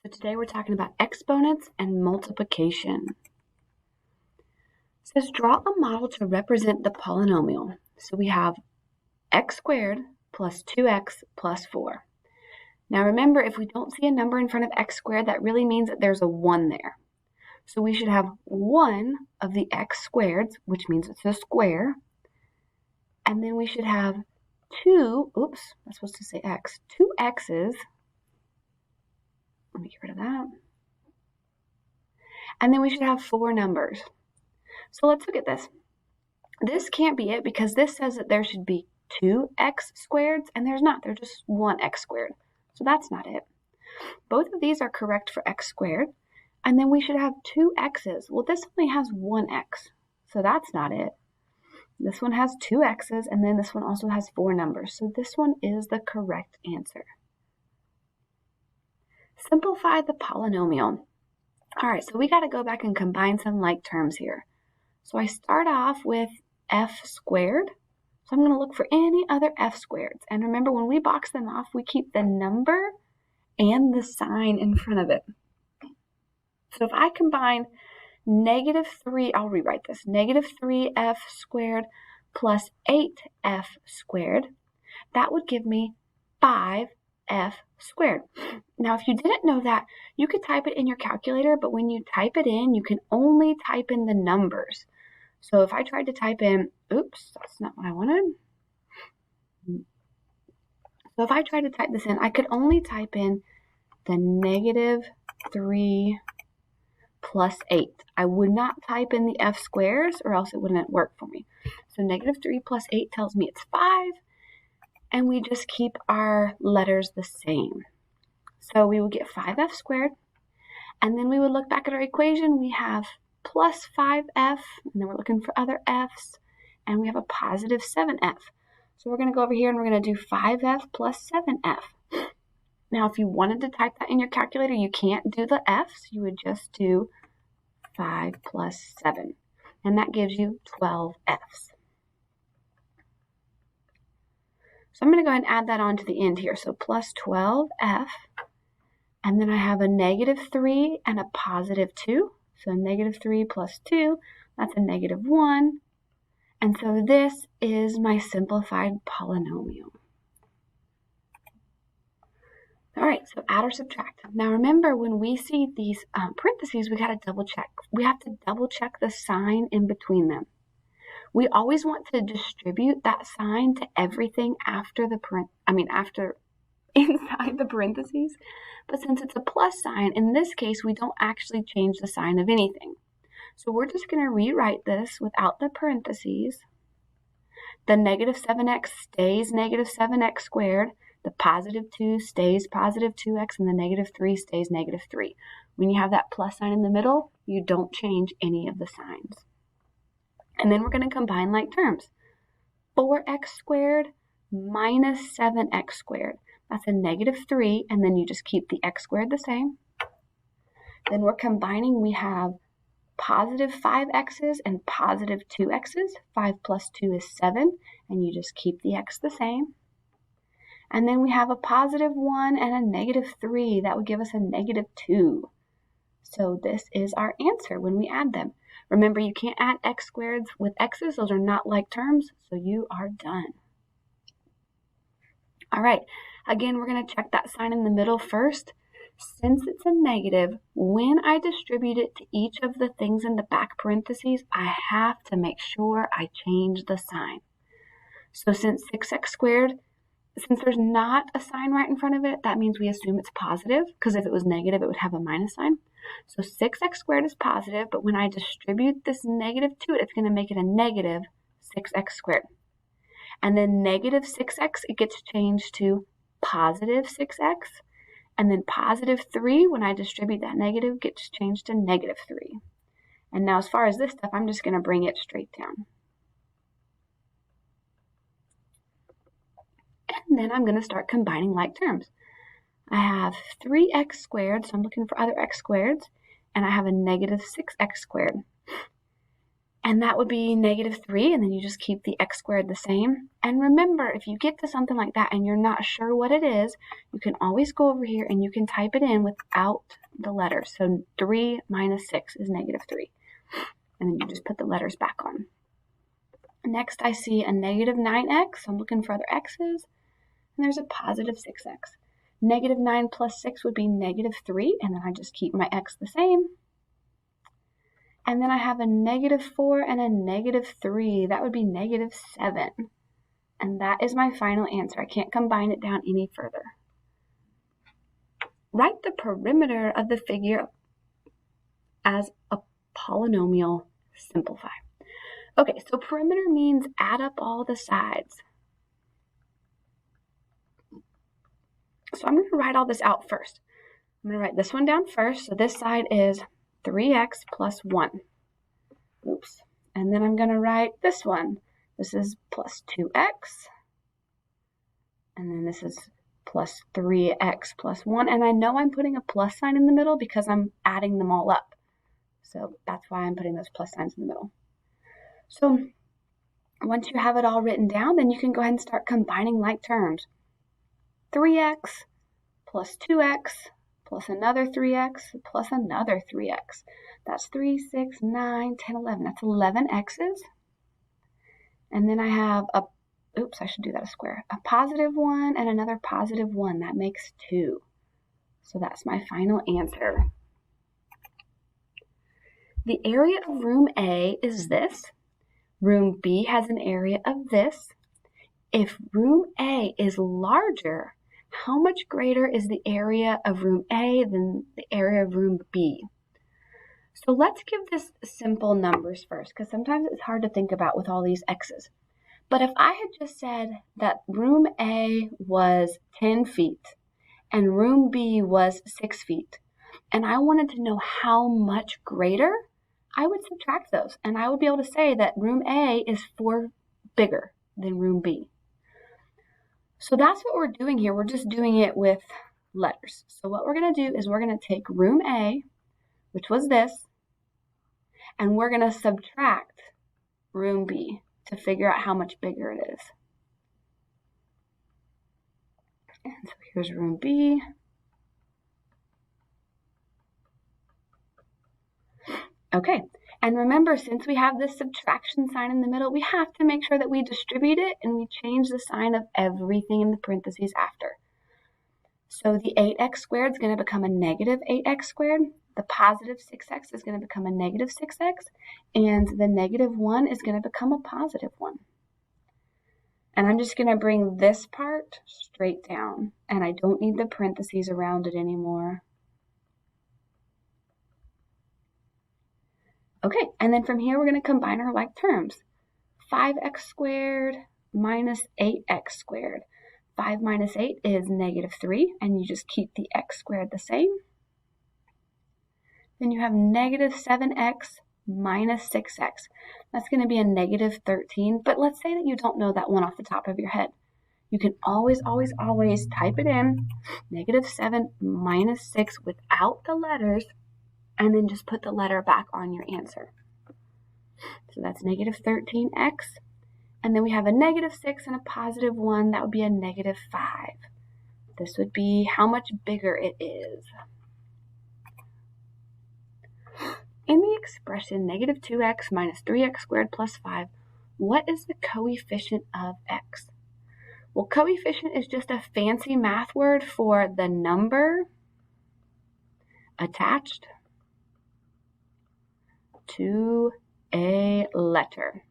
So today we're talking about exponents and multiplication. It says draw a model to represent the polynomial. So we have x squared plus 2x plus 4. Now remember, if we don't see a number in front of x squared, that really means that there's a 1 there. So we should have 1 of the x squareds, which means it's a square. And then we should have 2, oops, I'm supposed to say x, 2 x's. Let me get rid of that. And then we should have 4 numbers. So let's look at this. This can't be it because this says that there should be 2 x squareds, and there's not. There's just 1 x squared. So that's not it. Both of these are correct for x squared, and then we should have 2 x's. Well, this only has 1 x, so that's not it. This one has 2 x's, and then this one also has 4 numbers. So this one is the correct answer. Simplify the polynomial. All right, so we got to go back and combine some like terms here. So I start off with f squared. So I'm going to look for any other f squareds. And remember, when we box them off, we keep the number and the sign in front of it. So if I combine -3, I'll rewrite this, -3f squared plus 8f squared, that would give me 5f squared. Now, if you didn't know that, you could type it in your calculator, but when you type it in, you can only type in the numbers. So if I tried to type in, oops, that's not what I wanted. So if I tried to type this in, I could only type in the -3 plus 8. I would not type in the f squares or else it wouldn't work for me. So -3 plus 8 tells me it's 5, and we just keep our letters the same. So we would get 5f squared, and then we would look back at our equation. We have plus 5f, and then we're looking for other f's, and we have a positive 7f. So we're going to go over here and we're going to do 5f plus 7f. Now, if you wanted to type that in your calculator, you can't do the f's. You would just do 5 plus 7, and that gives you 12 f's. So I'm going to go ahead and add that on to the end here. So plus 12f, and then I have a -3 and a positive 2. So -3 plus 2, that's a -1. And so this is my simplified polynomial. All right, so add or subtract. Now remember, when we see these parentheses, we got to double check. We have to double check the sign in between them. We always want to distribute that sign to everything after the inside the parentheses. But since it's a plus sign, in this case, we don't actually change the sign of anything. So we're just going to rewrite this without the parentheses. The -7x stays -7x squared. The positive 2 stays positive 2x, and the -3 stays -3. When you have that plus sign in the middle, you don't change any of the signs. And then we're going to combine like terms. 4x squared minus 7x squared. That's a -3, and then you just keep the x squared the same. Then we're combining, we have positive 5x's and positive 2x's. 5 plus 2 is 7, and you just keep the x the same. And then we have a positive 1 and a -3. That would give us a -2. So this is our answer when we add them. Remember, you can't add x squareds with x's. Those are not like terms, so you are done. All right, again, we're going to check that sign in the middle first. Since it's a negative, when I distribute it to each of the things in the back parentheses, I have to make sure I change the sign. So since 6x squared, since there's not a sign right in front of it, that means we assume it's positive, because if it was negative, it would have a minus sign. So 6x squared is positive, but when I distribute this negative to it, it's going to make it a -6x squared. And then -6x, it gets changed to positive 6x. And then positive 3, when I distribute that negative, gets changed to -3. And now as far as this stuff, I'm just going to bring it straight down. And then I'm going to start combining like terms. I have 3x squared, so I'm looking for other x squareds, and I have a -6x squared. And that would be -3, and then you just keep the x squared the same. And remember, if you get to something like that and you're not sure what it is, you can always go over here and you can type it in without the letters. So 3 minus 6 is -3. And then you just put the letters back on. Next, I see a -9x. I'm looking for other x's. And there's a positive 6x. -9 plus 6 would be -3, and then I just keep my x the same. And then I have a -4 and a -3. That would be -7. And that is my final answer. I can't combine it down any further. Write the perimeter of the figure as a polynomial. Simplify. Okay, so perimeter means add up all the sides. So I'm going to write all this out first. I'm going to write this one down first. So this side is 3x plus 1. Oops. And then I'm going to write this one. This is plus 2x. And then this is plus 3x plus 1. And I know I'm putting a plus sign in the middle because I'm adding them all up. So that's why I'm putting those plus signs in the middle. So once you have it all written down, then you can go ahead and start combining like terms. 3x plus 2x plus another 3x plus another 3x. That's 3, 6, 9, 10, 11. That's 11 x's. And then I have a, oops, I should do that a square. A positive 1 and another positive 1. That makes 2. So that's my final answer. The area of room A is this. Room B has an area of this. If room A is larger, how much greater is the area of room A than the area of room B? So let's give this simple numbers first, because sometimes it's hard to think about with all these x's. But if I had just said that room A was 10 feet and room B was 6 feet, and I wanted to know how much greater, I would subtract those, and I would be able to say that room A is 4 bigger than room B. So that's what we're doing here. We're just doing it with letters. So what we're going to do is we're going to take room A, which was this, and we're going to subtract room B to figure out how much bigger it is. And so here's room B. Okay, and remember, since we have this subtraction sign in the middle, we have to make sure that we distribute it and we change the sign of everything in the parentheses after. So the 8x squared is going to become a -8x squared. The positive 6x is going to become a -6x. And the -1 is going to become a +1. And I'm just going to bring this part straight down. And I don't need the parentheses around it anymore. Okay, and then from here we're going to combine our like terms. 5x squared minus 8x squared. 5 minus 8 is -3, and you just keep the x squared the same. Then you have -7x minus 6x. That's going to be a -13, but let's say that you don't know that one off the top of your head. You can always type it in, -7 minus 6 without the letters, and then just put the letter back on your answer. So that's -13x. And then we have a -6 and a +1. That would be a -5. This would be how much bigger it is. In the expression -2x minus 3x squared plus 5, what is the coefficient of x? Well, coefficient is just a fancy math word for the number attached to a letter.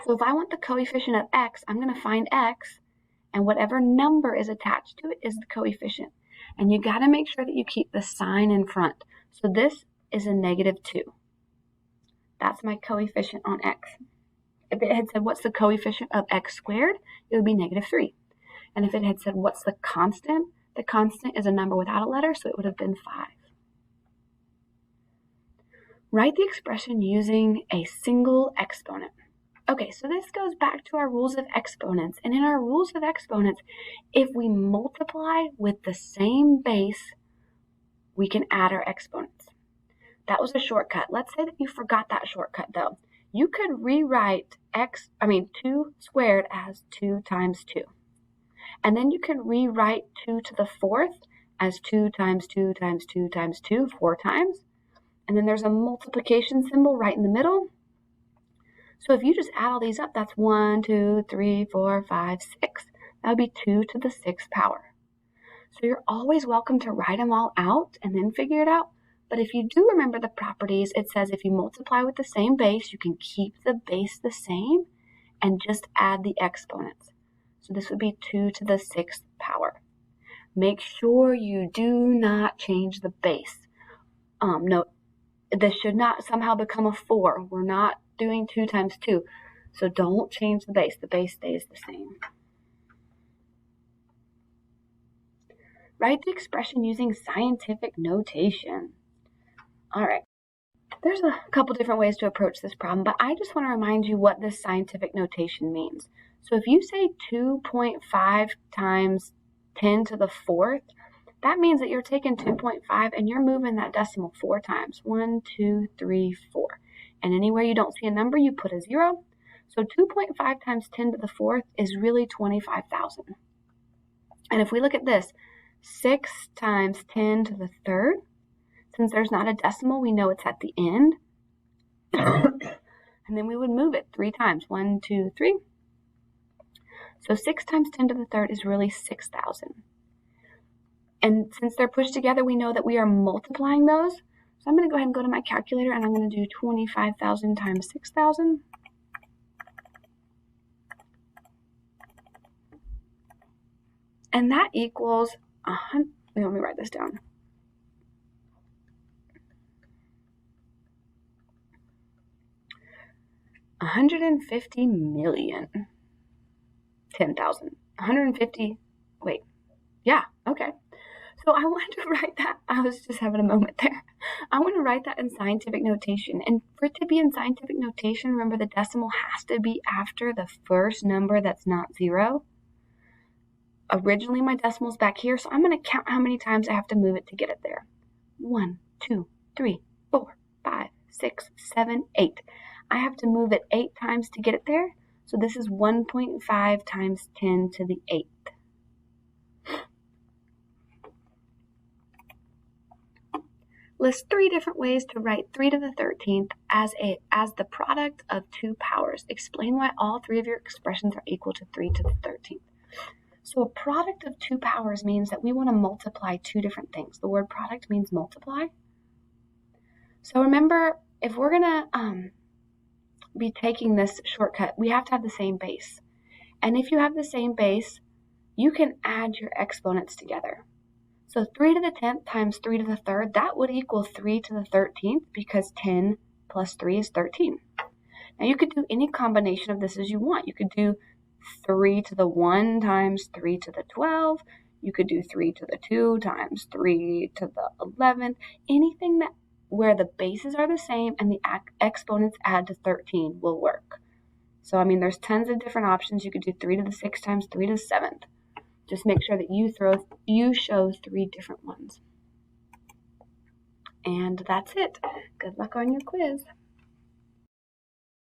So if I want the coefficient of x, I'm going to find x, and whatever number is attached to it is the coefficient. And you got to make sure that you keep the sign in front. So this is a -2. That's my coefficient on x. If it had said, what's the coefficient of x squared, it would be -3. And if it had said, what's the constant is a number without a letter, so it would have been 5. Write the expression using a single exponent. Okay, so this goes back to our rules of exponents. And in our rules of exponents, if we multiply with the same base, we can add our exponents. That was a shortcut. Let's say that you forgot that shortcut though. You could rewrite 2 squared as 2 times 2. And then you can rewrite 2 to the 4th as 2 times 2 times 2 times 2 4 times. And then there's a multiplication symbol right in the middle. So if you just add all these up, that's 1, 2, 3, 4, 5, 6. That would be 2 to the 6th power. So you're always welcome to write them all out and then figure it out. But if you do remember the properties, it says if you multiply with the same base, you can keep the base the same and just add the exponents. So this would be 2 to the 6th power. Make sure you do not change the base. Note, this should not somehow become a 4. We're not doing 2 times 2. So don't change the base. The base stays the same. Write the expression using scientific notation. All right. There's a couple different ways to approach this problem, but I just want to remind you what this scientific notation means. So if you say 2.5 times 10 to the 4th, that means that you're taking 2.5 and you're moving that decimal 4 times. 1, 2, 3, 4. And anywhere you don't see a number, you put a 0. So 2.5 times 10 to the 4th is really 25,000. And if we look at this, 6 times 10 to the 3rd, since there's not a decimal, we know it's at the end. And then we would move it 3 times. 1, 2, 3. So 6 times 10 to the 3rd is really 6,000. And since they're pushed together, we know that we are multiplying those. So I'm going to go ahead and go to my calculator, and I'm going to do 25,000 times 6,000. And that equals, let me write this down. $150 million. 10,000. 150. Wait. Yeah. Okay. So I want to write that. I was just having a moment there. I want to write that in scientific notation. And for it to be in scientific notation, remember the decimal has to be after the first number that's not 0. Originally, my decimal's back here, so I'm going to count how many times I have to move it to get it there. 1, 2, 3, 4, 5, 6, 7, 8. I have to move it 8 times to get it there. So this is 1.5 times 10 to the 8th. List 3 different ways to write 3 to the 13th as the product of 2 powers. Explain why all 3 of your expressions are equal to 3 to the 13th. So a product of 2 powers means that we want to multiply 2 different things. The word product means multiply. So remember, if we're going to be taking this shortcut, we have to have the same base. And if you have the same base, you can add your exponents together. So 3 to the 10th times 3 to the 3rd, that would equal 3 to the 13th because 10 plus 3 is 13. Now you could do any combination of this as you want. You could do 3 to the 1 times 3 to the 12. You could do 3 to the 2 times 3 to the 11. Anything that where the bases are the same and the exponents add to 13 will work. So, I mean, there's tons of different options. You could do 3 to the 6th times 3 to the 7th. Just make sure that you show 3 different ones. And that's it. Good luck on your quiz.